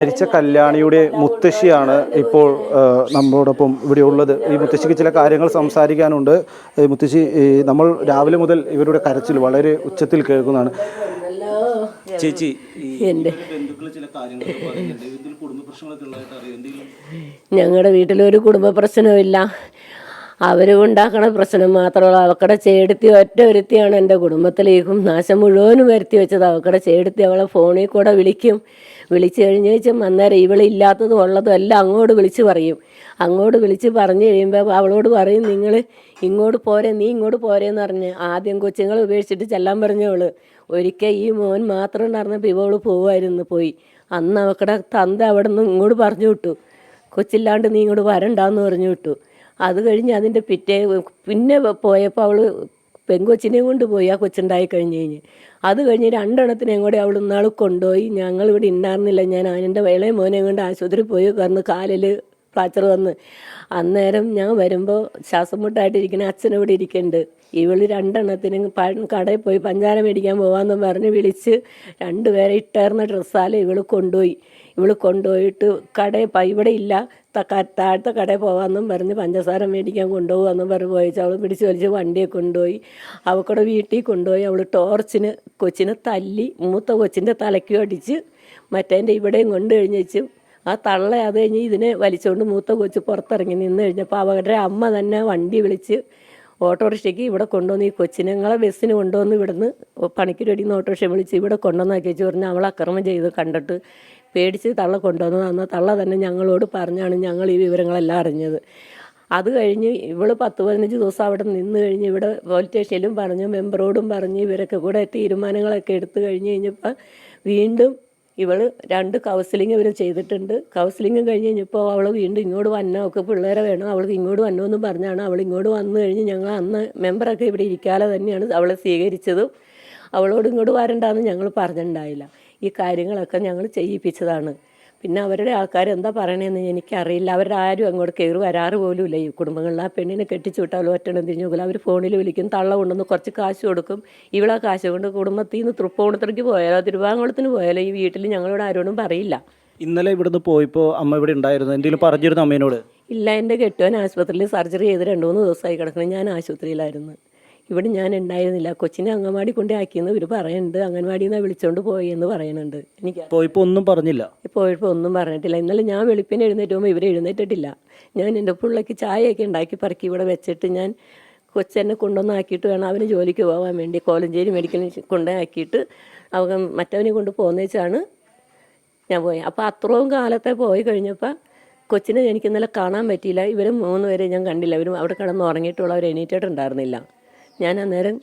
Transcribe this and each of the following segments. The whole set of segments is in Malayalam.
മരിച്ച കല്യാണിയുടെ മുത്തശ്ശിയാണ് ഇപ്പോൾ നമ്മളോടൊപ്പം ഇവിടെ ഉള്ളത്. ഈ മുത്തശ്ശിക്ക് ചില കാര്യങ്ങൾ സംസാരിക്കാനുണ്ട്. മുത്തശ്ശി, നമ്മൾ രാവിലെ മുതൽ ഇവരുടെ കരച്ചിൽ വളരെ ഉച്ചത്തിൽ കേൾക്കുന്നതാണ്. ചേച്ചി, ഞങ്ങളുടെ വീട്ടിലൊരു കുടുംബ പ്രശ്നവുമില്ല. അവരുണ്ടാക്കണ പ്രശ്നം മാത്രമല്ല. അവക്കടെ ചേടത്തി ഒറ്റ ഒരുത്തിയാണ് എൻ്റെ കുടുംബത്തിലേക്കും നാശം മുഴുവനും വരുത്തി വെച്ചത്. അവക്കടെ ചേടത്തി അവളെ ഫോണിൽ കൂടെ വിളിച്ച് കഴിഞ്ഞേച്ചും അന്നേരം ഇവളില്ലാത്തതും ഉള്ളതും എല്ലാം അങ്ങോട്ട് വിളിച്ച് പറയും. അങ്ങോട്ട് വിളിച്ച് പറഞ്ഞു കഴിയുമ്പോൾ അവളോട് പറയും, നിങ്ങൾ ഇങ്ങോട്ട് പോരെ, നീ ഇങ്ങോട്ട് പോരേന്ന് പറഞ്ഞ് ആദ്യം കൊച്ചുങ്ങളെ ഉപേക്ഷിച്ചിട്ട് ചെല്ലാൻ പറഞ്ഞവള്. ഒരിക്കൽ ഈ മോൻ മാത്രം ഉണ്ടായിരുന്നപ്പോൾ ഇവള് പോയി. അന്ന് അവക്കടെ തന്ത അവിടെ നിന്ന് ഇങ്ങോട്ട് പറഞ്ഞു വിട്ടു, കൊച്ചില്ലാണ്ട് നീ ഇങ്ങോട്ട് വരണ്ടാന്ന് പറഞ്ഞു വിട്ടു. അത് കഴിഞ്ഞ് അതിൻ്റെ പിന്നെ പോയപ്പോൾ അവൾ പെൺകൊച്ചിനെയും കൊണ്ട് പോയി. ആ കൊച്ചുണ്ടായി കഴിഞ്ഞ് അത് കഴിഞ്ഞ് രണ്ടെണ്ണത്തിനെയും കൂടെ അവൾ ഇന്നാൾ കൊണ്ടുപോയി. ഞങ്ങളിവിടെ ഉണ്ടായിരുന്നില്ല. ഞാൻ എൻ്റെ ഇളയ മോനെ കൊണ്ട് ആശുപത്രി പോയി. കാരണം കാലിൽ ഫ്രാക്ചർ വന്ന്. അന്നേരം ഞാൻ വരുമ്പോൾ ശ്വാസം മുട്ടായിട്ടിരിക്കണ അച്ഛനിവിടെ ഇരിക്കുന്നുണ്ട്. ഇവൾ രണ്ടെണ്ണത്തിനും കടയിൽ പോയി പഞ്ചാര മേടിക്കാൻ പോകാമെന്ന് പറഞ്ഞ് വിളിച്ച് രണ്ടുപേരെ ഇട്ടേർന്ന ഡ്രസ്സാൽ ഇവൾ കൊണ്ടുപോയിട്ട് ഇവിടെ ഇല്ല, താഴത്തെ കടയിൽ പോകാമെന്നും പറഞ്ഞ് പഞ്ചസാര മേടിക്കാൻ കൊണ്ടുപോകാമെന്നും പറഞ്ഞ് പോയിച്ച് അവൾ പിടിച്ച് വലിച്ച് വണ്ടിയെ കൊണ്ടുപോയി. അവക്കടെ വീട്ടിൽ കൊണ്ടുപോയി അവൾ ടോർച്ചിന് കൊച്ചിനെ തല്ലി മൂത്ത കൊച്ചിൻ്റെ തലയ്ക്കും അടിച്ച് മറ്റേൻ്റെ ഇവിടെയും കൊണ്ടു കഴിഞ്ഞേച്ചും ആ തള്ള അത് കഴിഞ്ഞ് ഇതിനെ വലിച്ചുകൊണ്ട് മൂത്ത കൊച്ച് പുറത്തിറങ്ങി നിന്ന് കഴിഞ്ഞപ്പോൾ അവരുടെ അമ്മ തന്നെ വണ്ടി വിളിച്ച് ഓട്ടോറിക്ഷയ്ക്ക് ഇവിടെ കൊണ്ടുവന്ന് ഈ കൊച്ചിനെ ഞങ്ങളെ ബസ്സിന് കൊണ്ടുവന്ന് ഇവിടുന്ന് പണിക്കരടിയിൽ നിന്ന് ഓട്ടോറിക്ഷ വിളിച്ച് ഇവിടെ കൊണ്ടുവന്നാക്കി വെച്ച് പറഞ്ഞ് അവൾ അക്രമം ചെയ്ത് കണ്ടിട്ട് പേടിച്ച് തള്ള കൊണ്ടുവന്നതാണ്. തള്ള തന്നെ ഞങ്ങളോട് പറഞ്ഞാണ് ഞങ്ങൾ ഈ വിവരങ്ങളെല്ലാം അറിഞ്ഞത്. അത് കഴിഞ്ഞ് ഇവൾ 10-15 ദിവസം അവിടെ നിന്ന് കഴിഞ്ഞ് ഇവിടെ പോലീസ് സ്റ്റേഷനിലും പറഞ്ഞു, മെമ്പറോടും പറഞ്ഞ് ഇവരൊക്കെ കൂടെ തീരുമാനങ്ങളൊക്കെ എടുത്തു കഴിഞ്ഞപ്പോൾ വീണ്ടും ഇവൾ 2 കൗൺസിലിംഗ് ഇവർ ചെയ്തിട്ടുണ്ട്. കൗൺസിലിംഗ് കഴിഞ്ഞ് കഴിഞ്ഞപ്പോൾ അവൾ വീണ്ടും ഇങ്ങോട്ട് വന്നോ, ഒക്കെ പിള്ളേരെ വേണം, അവൾക്ക് ഇങ്ങോട്ട് വന്നോന്ന് പറഞ്ഞാണ് അവൾ ഇങ്ങോട്ട് വന്നു കഴിഞ്ഞ് ഞങ്ങൾ അന്ന് മെമ്പറൊക്കെ ഇവിടെ ഇരിക്കാതെ തന്നെയാണ് അവളെ സ്വീകരിച്ചതും. അവളോട് ഇങ്ങോട്ട് വരണ്ടാന്ന് ഞങ്ങൾ പറഞ്ഞിട്ടുണ്ടായില്ല. ഈ കാര്യങ്ങളൊക്കെ ഞങ്ങൾ ചെയ്യിപ്പിച്ചതാണ്. പിന്നെ അവരുടെ ആൾക്കാർ എന്താ പറയണതെന്ന് എനിക്കറിയില്ല. അവരുടെ ആരും അങ്ങോട്ട് കയറി വരാറ് പോലും ഇല്ല. ഈ കുടുംബങ്ങളിൽ ആ പെണ്ണിനെ കെട്ടിച്ചു വിട്ടാൽ ഒറ്റണം തിരിഞ്ഞു നോക്കില്ല. അവർ ഫോണിൽ വിളിക്കും, തള്ള കൊണ്ടുവന്ന് കുറച്ച് കാശ് കൊടുക്കും. ഇവളാ കാശ് കൊണ്ട് കുടുംബത്തിൽ നിന്ന് തൃപ്പൂണിത്തുറയ്ക്ക് പോയാലോ തിരുവാങ്കുളത്തിന് പോയാലോ ഈ വീട്ടിൽ ഞങ്ങളോട് ആരോടും പറയില്ല. ഇന്നലെ ഇവിടുന്ന് പോയപ്പോൾ അമ്മ ഇവിടെ ഉണ്ടായിരുന്നു, എന്തെങ്കിലും പറഞ്ഞിരുന്നു അമ്മേനോട്? ഇല്ല, എൻ്റെ കെട്ടുവാൻ ആശുപത്രിയിൽ സർജറി ചെയ്ത് 2-3 ദിവസമായി കിടക്കണം. ഞാൻ ആശുപത്രിയിലായിരുന്നു. ഇവിടെ ഞാൻ ഉണ്ടായിരുന്നില്ല. കൊച്ചിനെ അംഗൻവാടി കൊണ്ട് ആക്കിയെന്ന് ഇവർ പറയുന്നുണ്ട്. അംഗൻവാടിയിൽ നിന്ന് വിളിച്ചോണ്ട് പോയി എന്ന് പറയുന്നുണ്ട്. എനിക്ക് പോയപ്പോൾ ഒന്നും പറഞ്ഞില്ല. പോയപ്പോൾ ഒന്നും പറഞ്ഞിട്ടില്ല. ഇന്നലെ ഞാൻ വെളുപ്പിന് എഴുന്നേറ്റ് പോകുമ്പോൾ ഇവർ എഴുന്നേറ്റിട്ടില്ല. ഞാൻ എൻ്റെ പിള്ളേക്ക് ചായയൊക്കെ ഉണ്ടാക്കി പറക്കി ഇവിടെ വെച്ചിട്ട് ഞാൻ കൊച്ചെന്നെ കൊണ്ടുവന്നാക്കിയിട്ട് വേണം അവന് ജോലിക്ക് പോകാൻ വേണ്ടി കോലഞ്ചേരി മെഡിക്കലിൽ കൊണ്ടാക്കിയിട്ട് അവൻ മറ്റവനെ കൊണ്ട് പോകുന്നേച്ചാണ് ഞാൻ പോയി. അപ്പോൾ അത്രയും കാലത്തെ പോയി കഴിഞ്ഞപ്പോൾ കൊച്ചിനെ എനിക്ക് ഇന്നലെ കാണാൻ പറ്റിയില്ല. ഇവരും 3 പേരെ ഞാൻ കണ്ടില്ല. ഇവരും അവിടെ കിടന്ന് ഉറങ്ങിയിട്ടുള്ള അവർ എണീറ്റിട്ടുണ്ടായിരുന്നില്ല. ഞാൻ അന്നേരം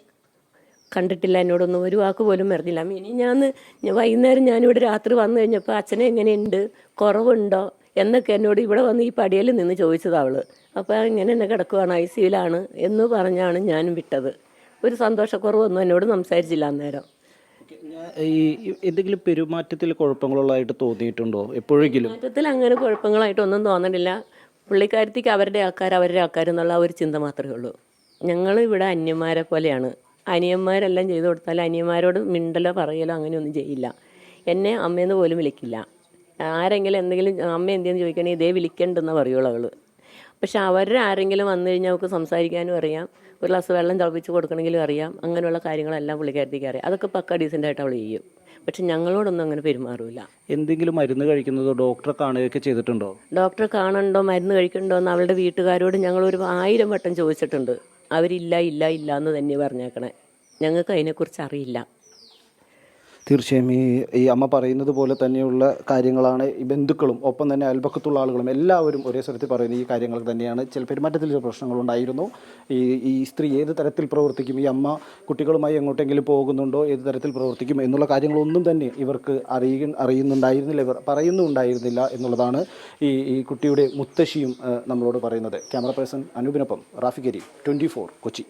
കണ്ടിട്ടില്ല. എന്നോടൊന്നും ഒരു വാക്ക് പോലും പറഞ്ഞില്ല. ഇനി വൈകുന്നേരം ഞാനിവിടെ രാത്രി വന്നു കഴിഞ്ഞപ്പോൾ അച്ഛനെ എങ്ങനെയുണ്ട്, കുറവുണ്ടോ എന്നൊക്കെ എന്നോട് ഇവിടെ വന്ന് ഈ പടിയിൽ നിന്ന് ചോദിച്ചത് അവൾ. അപ്പോൾ ഇങ്ങനെ എന്നെ കിടക്കുവാണ്, ICUവിലാണ് എന്ന് പറഞ്ഞാണ് ഞാനും വിട്ടത്. ഒരു സന്തോഷക്കുറവൊന്നും എന്നോട് സംസാരിച്ചില്ല അന്നേരം. ഈ എന്തെങ്കിലും പെരുമാറ്റത്തിൽ കുഴപ്പങ്ങളുള്ളതായിട്ട് തോന്നിയിട്ടുണ്ടോ എപ്പോഴെങ്കിലും? പെരുമാറ്റത്തിൽ അങ്ങനെ കുഴപ്പങ്ങളായിട്ടൊന്നും തോന്നണില്ല. പുള്ളിക്കാരത്തേക്ക് അവരുടെ ആൾക്കാർ എന്നുള്ള ഒരു ചിന്ത മാത്രമേ ഉള്ളൂ. ഞങ്ങൾ ഇവിടെ അന്യന്മാരെ പോലെയാണ്. അനിയന്മാരെല്ലാം ചെയ്തു കൊടുത്താൽ അനിയന്മാരോട് മിണ്ടലോ പറയലോ അങ്ങനെയൊന്നും ചെയ്യില്ല. എന്നെ അമ്മയെന്ന് പോലും വിളിക്കില്ല. ആരെങ്കിലും എന്തെങ്കിലും അമ്മ എന്തെന്ന് ചോദിക്കണമെങ്കിൽ ഇതേ വിളിക്കണ്ടെന്ന് പറയുള്ളൂ അവൾ. പക്ഷെ അവരുടെ ആരെങ്കിലും വന്നു കഴിഞ്ഞാൽ അവൾക്ക് സംസാരിക്കാനും അറിയാം, ഒരു ഗ്ലാസ് വെള്ളം തിളപ്പിച്ച് കൊടുക്കണമെങ്കിലും അറിയാം. അങ്ങനെയുള്ള കാര്യങ്ങളെല്ലാം പുള്ളിക്കാരത്തേക്ക് അറിയാം. അതൊക്കെ പക്ക ഡീസൻ്റായിട്ട് അവൾ ചെയ്യും. പക്ഷെ ഞങ്ങളോടൊന്നും അങ്ങനെ പെരുമാറില്ല. എന്തെങ്കിലും മരുന്ന് കഴിക്കുന്നതോ ഡോക്ടറെ കാണുകയൊക്കെ ചെയ്തിട്ടുണ്ടോ? ഡോക്ടറെ കാണണ്ടോ മരുന്ന് കഴിക്കണ്ടോ എന്ന് അവളുടെ വീട്ടുകാരോട് ഞങ്ങൾ 1000 വട്ടം ചോദിച്ചിട്ടുണ്ട്. അവരില്ല എന്ന് തന്നെ പറഞ്ഞേക്കണേ. ഞങ്ങൾക്ക് അതിനെക്കുറിച്ച് അറിയില്ല. തീർച്ചയായും ഈ അമ്മ പറയുന്നത് പോലെ തന്നെയുള്ള കാര്യങ്ങളാണ് ഈ ബന്ധുക്കളും ഒപ്പം തന്നെ അയൽപക്കത്തുള്ള ആളുകളും എല്ലാവരും ഒരേ സ്ഥലത്ത് പറയുന്ന ഈ കാര്യങ്ങൾ തന്നെയാണ്. ചില പെരുമാറ്റത്തിൽ ചില പ്രശ്നങ്ങളുണ്ടായിരുന്നു. ഈ സ്ത്രീ ഏത് തരത്തിൽ പ്രവർത്തിക്കും, ഈ അമ്മ കുട്ടികളുമായി എങ്ങോട്ടെങ്കിലും പോകുന്നുണ്ടോ, ഏത് തരത്തിൽ പ്രവർത്തിക്കും എന്നുള്ള കാര്യങ്ങളൊന്നും തന്നെ ഇവർക്ക് അറിയുന്നുണ്ടായിരുന്നില്ല, ഇവർ പറയുന്നുണ്ടായിരുന്നില്ല എന്നുള്ളതാണ് ഈ കുട്ടിയുടെ മുത്തശ്ശിയും നമ്മളോട് പറയുന്നത്. ക്യാമറ പേഴ്സൺ അനൂപിനൊപ്പം റാഫി കരീം, 24 കൊച്ചി.